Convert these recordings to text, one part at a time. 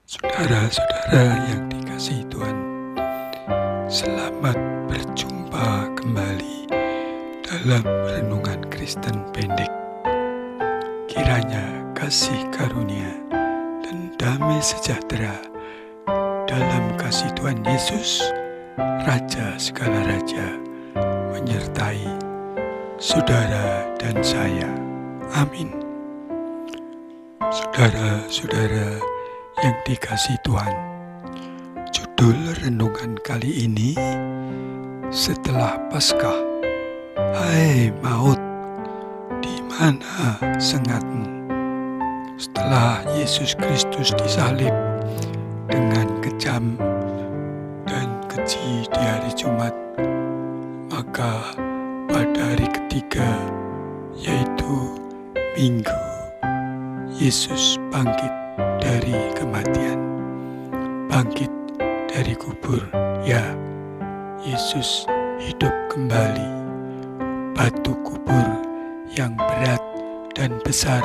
Saudara-saudara yang dikasihi Tuhan, selamat berjumpa kembali dalam Renungan Kristen Pendek. Kiranya kasih karunia dan damai sejahtera dalam kasih Tuhan Yesus, Raja segala Raja, menyertai saudara dan saya. Amin. Saudara-saudara yang dikasihi Tuhan, judul renungan kali ini, setelah Paskah. Hai maut, di mana sengatmu? Setelah Yesus Kristus disalib dengan kejam dan keji di hari Jumat, maka pada hari ketiga, yaitu Minggu, Yesus bangkit dari kematian, bangkit dari kubur. Ya, Yesus hidup kembali. Batu kubur yang berat dan besar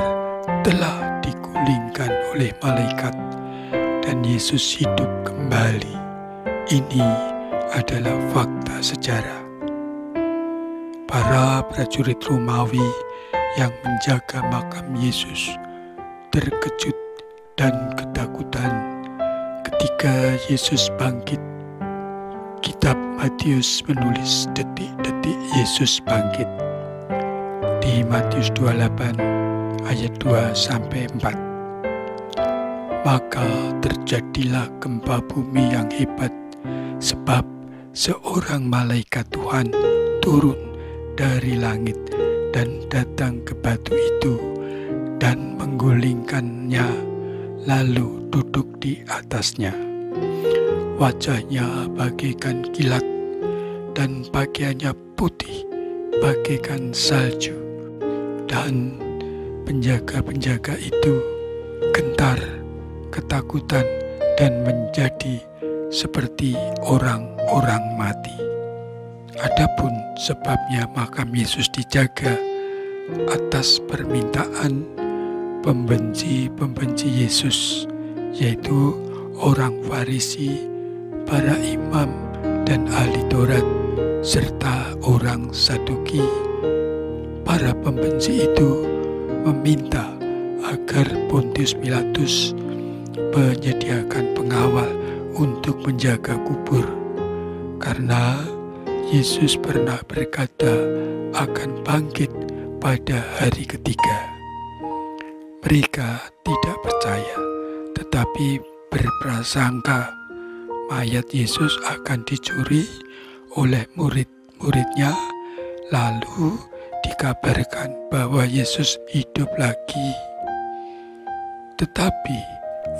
telah digulingkan oleh malaikat, dan Yesus hidup kembali. Ini adalah fakta sejarah. Para prajurit Romawi yang menjaga makam Yesus terkejut dan ketakutan ketika Yesus bangkit. Kitab Matius menulis detik-detik Yesus bangkit di Matius 28 ayat 2-4. Maka terjadilah gempa bumi yang hebat, sebab seorang malaikat Tuhan turun dari langit dan datang ke batu itu dan menggulingkannya, lalu duduk di atasnya. Wajahnya bagaikan kilat dan pakaiannya putih bagaikan salju. Dan penjaga-penjaga itu gentar, ketakutan, dan menjadi seperti orang-orang mati. Adapun sebabnya makam Yesus dijaga atas permintaan pembenci-pembenci Yesus, yaitu orang Farisi, para imam dan ahli Taurat, serta orang Saduki. Para pembenci itu meminta agar Pontius Pilatus menyediakan pengawal untuk menjaga kubur, karena Yesus pernah berkata akan bangkit pada hari ketiga. Mereka tidak percaya, tetapi berprasangka mayat Yesus akan dicuri oleh murid-muridnya, lalu dikabarkan bahwa Yesus hidup lagi. Tetapi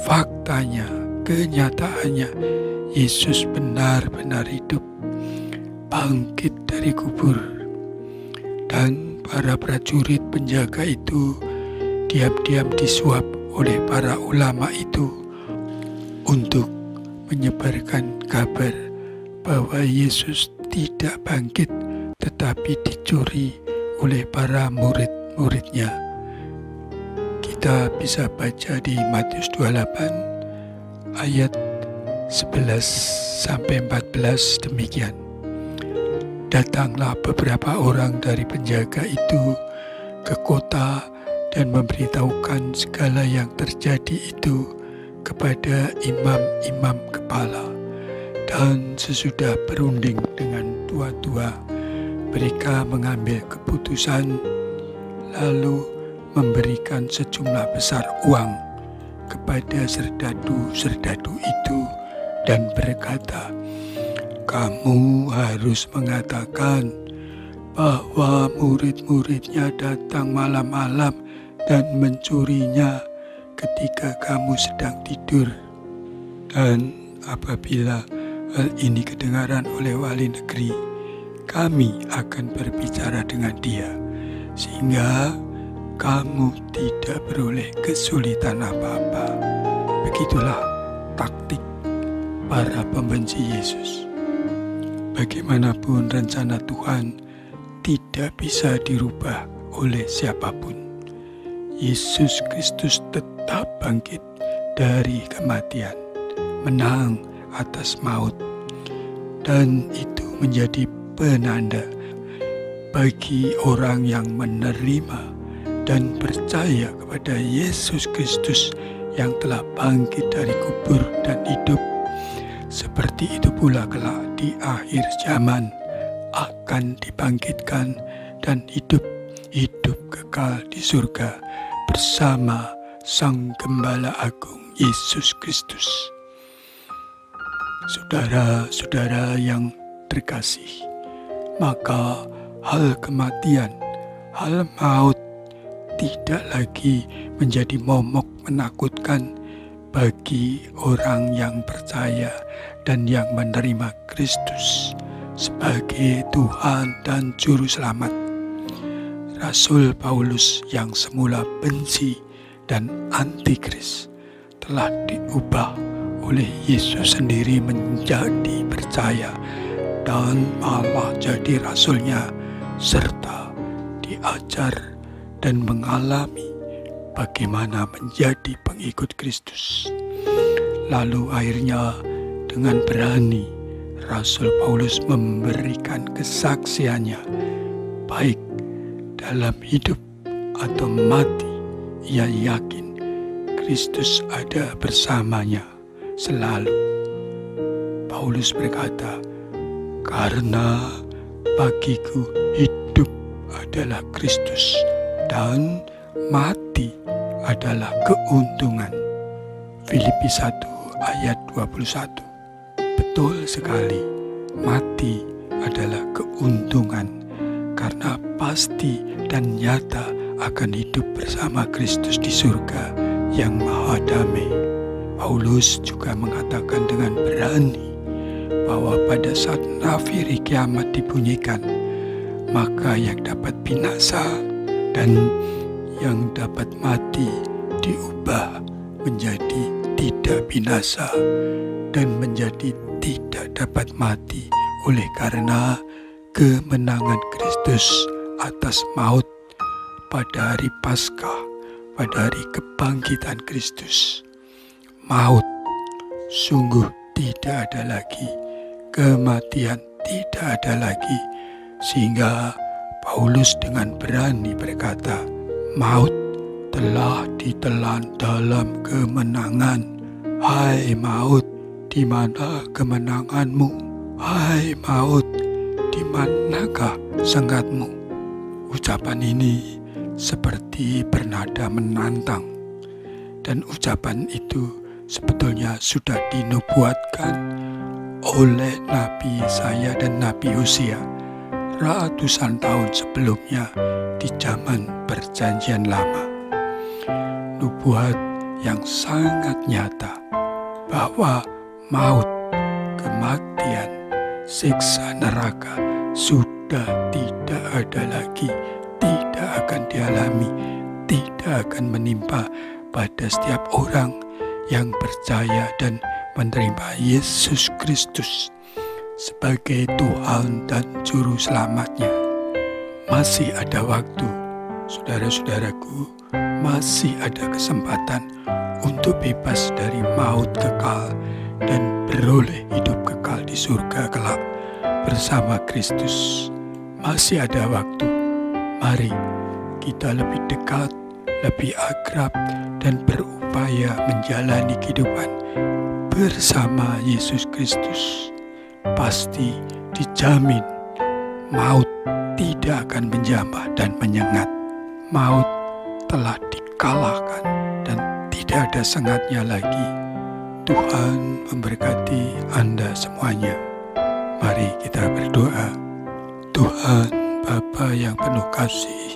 faktanya, kenyataannya, Yesus benar-benar hidup, bangkit dari kubur. Dan para prajurit penjaga itu diam-diam disuap oleh para ulama itu untuk menyebarkan kabar bahwa Yesus tidak bangkit, tetapi dicuri oleh para murid-muridnya. Kita bisa baca di Matius 28 ayat 11-14 demikian. Datanglah beberapa orang dari penjaga itu ke kota dan memberitahukan segala yang terjadi itu kepada imam-imam kepala. Dan sesudah berunding dengan tua-tua, mereka mengambil keputusan, lalu memberikan sejumlah besar uang kepada serdadu-serdadu itu dan berkata, "Kamu harus mengatakan bahwa murid-muridnya datang malam-malam dan mencurinya ketika kamu sedang tidur. Dan apabila hal ini kedengaran oleh wali negeri, kami akan berbicara dengan dia, sehingga kamu tidak beroleh kesulitan apa-apa." Begitulah taktik para pembenci Yesus. Bagaimanapun rencana Tuhan tidak bisa dirubah oleh siapapun. Yesus Kristus tetap bangkit dari kematian, menang atas maut. Dan itu menjadi penanda bagi orang yang menerima dan percaya kepada Yesus Kristus yang telah bangkit dari kubur dan hidup. Seperti itu pula kelak di akhir zaman akan dibangkitkan dan hidup kekal di surga bersama Sang Gembala Agung Yesus Kristus. Saudara-saudara yang terkasih, maka hal kematian, hal maut tidak lagi menjadi momok menakutkan bagi orang yang percaya dan yang menerima Kristus sebagai Tuhan dan Juru Selamat. Rasul Paulus yang semula benci dan antikris telah diubah oleh Yesus sendiri menjadi percaya dan malah jadi rasulnya, serta diajar dan mengalami bagaimana menjadi pengikut Kristus. Lalu akhirnya dengan berani Rasul Paulus memberikan kesaksiannya, baik dalam hidup atau mati, ia yakin Kristus ada bersamanya selalu. Paulus berkata, "Karena bagiku hidup adalah Kristus dan mati adalah keuntungan." Filipi 1 ayat 21. Betul sekali, mati adalah keuntungan karena pasti dan nyata akan hidup bersama Kristus di surga yang maha damai. Paulus juga mengatakan dengan berani bahwa pada saat nafiri kiamat dibunyikan, maka yang dapat binasa dan yang dapat mati diubah menjadi tidak binasa dan menjadi tidak dapat mati oleh karena kemenangan Kristus atas maut pada hari Paskah, pada hari kebangkitan Kristus. Maut sungguh tidak ada lagi, kematian tidak ada lagi, sehingga Paulus dengan berani berkata, "Maut telah ditelan dalam kemenangan. Hai maut, di mana kemenanganmu? Hai maut, di manakah sengatmu?" Ucapan ini seperti bernada menantang, dan ucapan itu sebetulnya sudah dinubuatkan oleh Nabi Yesaya dan Nabi Hosea ratusan tahun sebelumnya di zaman Perjanjian Lama. Nubuat yang sangat nyata bahwa maut, kematian, siksa neraka sudah tidak ada lagi, tidak akan dialami, tidak akan menimpa pada setiap orang yang percaya dan menerima Yesus Kristus sebagai Tuhan dan Juru Selamatnya. Masih ada waktu, saudara-saudaraku, masih ada kesempatan untuk bebas dari maut kekal dan beroleh hidup kekal di surga kelak bersama Kristus. Masih ada waktu. Mari kita lebih dekat, lebih akrab, dan berupaya menjalani kehidupan bersama Yesus Kristus. Pasti dijamin maut tidak akan menjamah dan menyengat. Maut telah dikalahkan dan tidak ada sengatnya lagi. Tuhan memberkati Anda semuanya. Mari kita berdoa. Tuhan Bapa yang penuh kasih,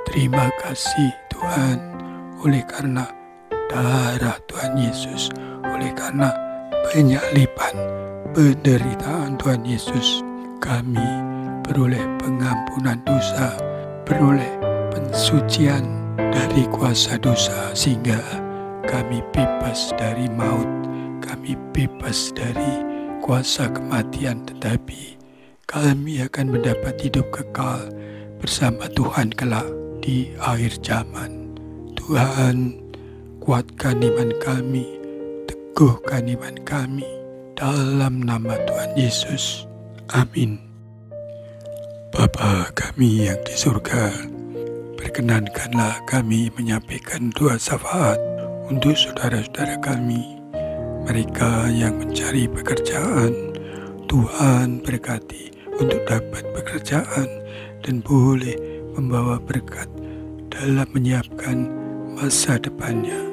terima kasih Tuhan oleh karena darah Tuhan Yesus, oleh karena penyaliban, penderitaan Tuhan Yesus, kami beroleh pengampunan dosa, beroleh pensucian dari kuasa dosa, sehingga kami bebas dari maut, kami bebas dari kuasa kematian, tetapi kami akan mendapat hidup kekal bersama Tuhan kelak di akhir zaman. Tuhan, kuatkan iman kami, teguhkan iman kami, dalam nama Tuhan Yesus. Amin. Bapa kami yang di surga, berkenankanlah kami menyampaikan doa syafaat untuk saudara-saudara kami, mereka yang mencari pekerjaan. Tuhan berkati untuk dapat pekerjaan dan boleh membawa berkat dalam menyiapkan masa depannya.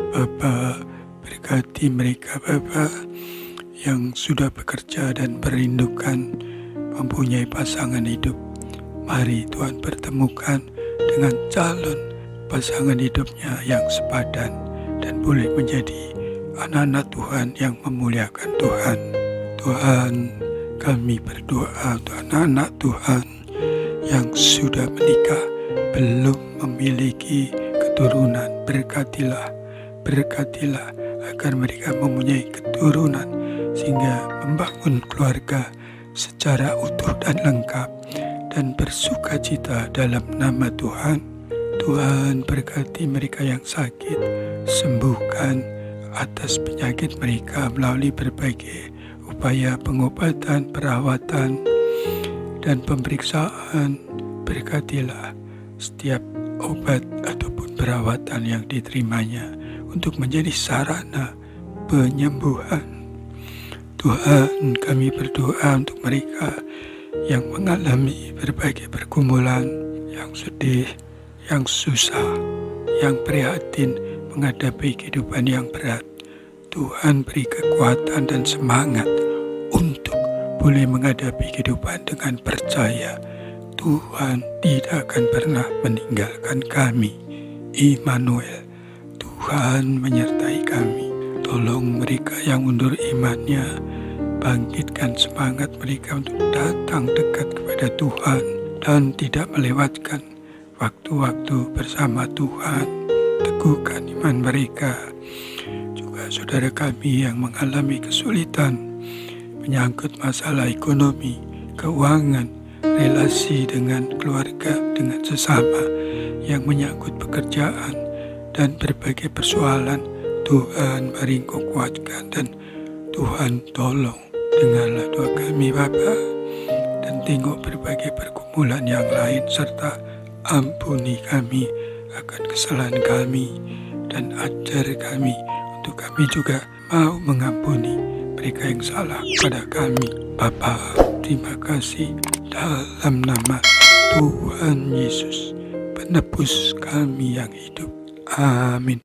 Bapa, berkati mereka Bapa yang sudah bekerja dan merindukan mempunyai pasangan hidup. Mari Tuhan pertemukan dengan calon pasangan hidupnya yang sepadan dan boleh menjadi anak-anak Tuhan yang memuliakan Tuhan. Tuhan, kami berdoa untuk anak-anak Tuhan yang sudah menikah, belum memiliki keturunan. Berkatilah agar mereka mempunyai keturunan sehingga membangun keluarga secara utuh dan lengkap dan bersukacita dalam nama Tuhan. Tuhan, berkati mereka yang sakit, sembuhkan atas penyakit mereka melalui berbagai upaya pengobatan, perawatan, dan pemeriksaan. Berkatilah setiap obat ataupun perawatan yang diterimanya untuk menjadi sarana penyembuhan. Tuhan, kami berdoa untuk mereka yang mengalami berbagai pergumulan, yang sedih, yang susah, yang prihatin menghadapi kehidupan yang berat. Tuhan, beri kekuatan dan semangat untuk boleh menghadapi kehidupan dengan percaya Tuhan tidak akan pernah meninggalkan kami. Immanuel, Tuhan menyertai kami. Tolong mereka yang mundur imannya, bangkitkan semangat mereka untuk datang dekat kepada Tuhan dan tidak melewatkan waktu-waktu bersama Tuhan. Teguhkan iman mereka. Juga saudara kami yang mengalami kesulitan menyangkut masalah ekonomi, keuangan, relasi dengan keluarga, dengan sesama, yang menyangkut pekerjaan dan berbagai persoalan. Tuhan, mari Engkau kuatkan dan Tuhan tolong. Dengarlah doa kami Bapa, dan tengok berbagai pergumulan yang lain, serta ampuni kami akan kesalahan kami dan ajar kami untuk kami juga mau mengampuni mereka yang salah kepada kami. Bapa, terima kasih dalam nama Tuhan Yesus, penebus kami yang hidup. Amin.